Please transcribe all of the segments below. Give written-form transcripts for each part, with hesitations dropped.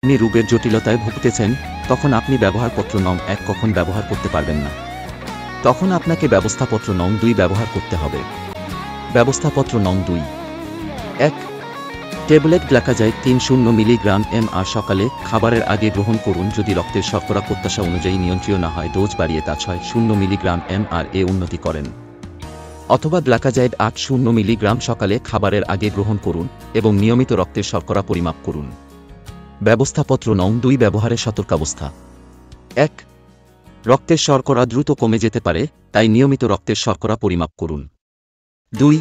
আপনি রোগের জটিলতায় ভুগতেছেন, তখন আপনি ব্যবহারপত্র নং 1 কখন ব্যবহার করতে পারবেন না। তখন আপনাকে ব্যবস্থাপত্র নং 2 ব্যবহার করতে হবে। ব্যবস্থাপত্র নং 2। 1. ট্যাবলেট গ্লাকাজাইড 300 মিলিগ্রাম MR সকালে খাবারের আগে গ্রহণ করুন। যদি রক্তের শর্করা প্রত্যাশা অনুযায়ী নিয়ন্ত্রিত না হয়, ডোজ বাড়িয়ে তা 600 মিলিগ্রাম MR এ উন্নতি করেন। অথবা গ্লাকাজাইড 800 মিলিগ্রাম সকালে খাবারের আগে গ্রহণ করুন এবং নিয়মিত রক্তের শর্করা পরিমাপ করুন। ব্যবস্থাপত্র নং 2 ব্যবহারের সতর্কাবস্থা। 1. রক্তের শর্করা দ্রুত কমে যেতে পারে, তাই নিয়মিত রক্তের শর্করা পরিমাপ করুন। 2.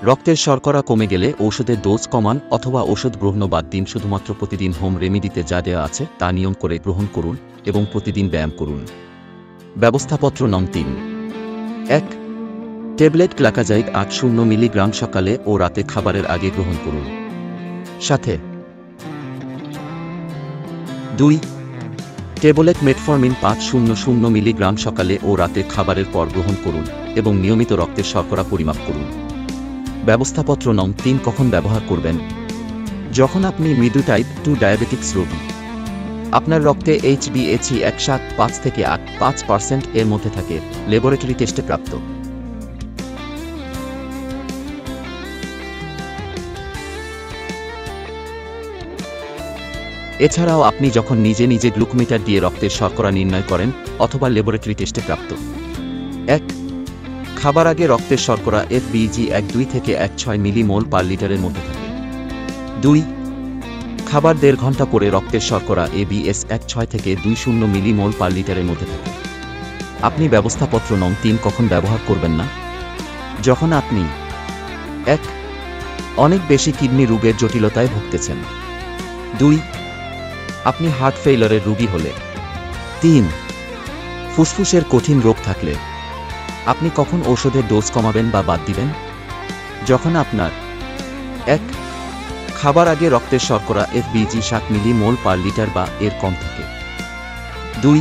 রক্তের শর্করা কমে গেলে ঔষধের ডোজ কমান অথবা ওষুধ গ্রহণ বাদ দিন। শুধুমাত্র প্রতিদিন হোম রেমেডিতে যা দেওয়া আছে তা নিয়ম করে গ্রহণ করুন এবং প্রতিদিন ব্যায়াম করুন। ব্যবস্থাপত্র নং 3। 1. ট্যাবলেট গ্লাকাজাইড 800 মিলিগ্রাম সকালে ও রাতে খাবারের আগে গ্রহণ করুন। সাথে 2. ট্যাবলেট মেটফর্মিন 500 মিলিগ্রাম সকালে ও রাতে খাবারের পর গ্রহণ করুন এবং নিয়মিত রক্তের শর্করা পরিমাপ করুন। ব্যবস্থাপত্র নং 3 কখন ব্যবহার করবেন? যখন আপনি মৃদু টাইপ 2 ডায়াবেটিক্স রোগী, আপনার রক্তে HbA1c 5 থেকে 5% এর মধ্যে থাকে, ল্যাবরেটরি টেস্টে প্রাপ্ত। এছাড়াও আপনি যখন নিজে নিজে গ্লুকোমিটার দিয়ে রক্তের শর্করা নির্ণয় করেন অথবা ল্যাবরেটরি টেস্টে প্রাপ্ত। 1. খাবার আগে রক্তের শর্করা FBG1 2 থেকে 1.6 মিলিমোল পার লিটারের মধ্যে থাকে। 2. খাবার 1.5 ঘন্টা পরে রক্তের শর্করা ABS1 6 থেকে 20 মিলিমোল পার লিটারের মধ্যে থাকে। আপনি ব্যবস্থাপত্র নং 3 কখন ব্যবহার করবেন না? যখন আপনি 1. অনেক বেশি কিডনি রোগের জটিলতায় ভুগতেছেন। 2. আপনি হার্ট ফেইলারের রোগী হলে। 3. ফুসফুসের কঠিন রোগ থাকলে। আপনি কখন ঔষধের ডোজ কমাবেন বা বাদ দিবেন? যখন আপনার 1. খাবার আগে রক্তের শর্করা FBG 7 মিলিমোল পার লিটার বা এর কম থাকে। 2.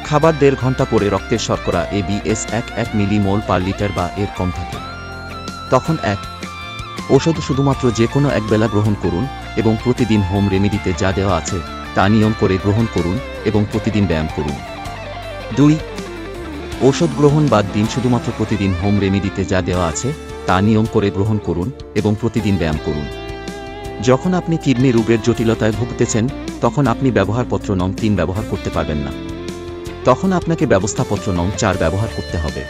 খাবার 1.5 ঘন্টা পরে রক্তের শর্করা ABS1 1 মিলিমোল পার লিটার বা এর কম থাকে। তখন 1. ওষুধ শুধুমাত্র যে কোনো একবেলা গ্রহণ করুন এবং প্রতিদিন হোম রেমেডিতে যা দেওয়া আছে তা নিয়ম করে গ্রহণ করুন এবং প্রতিদিন ব্যায়াম করুন। 2. ঔষধ গ্রহণ বাদ দিন। শুধুমাত্র প্রতিদিন হোম রেমেডিতে যা দেওয়া আছে তা নিয়ম করে গ্রহণ করুন এবং প্রতিদিন ব্যায়াম করুন। যখন আপনি কিডনি রোগের জটিলতায় ভুগতেছেন, তখন আপনি ব্যবহারপত্র নং 3 ব্যবহার করতে পারবেন না। তখন আপনাকে ব্যবস্থাপত্র নং 4 ব্যবহার করতে হবে।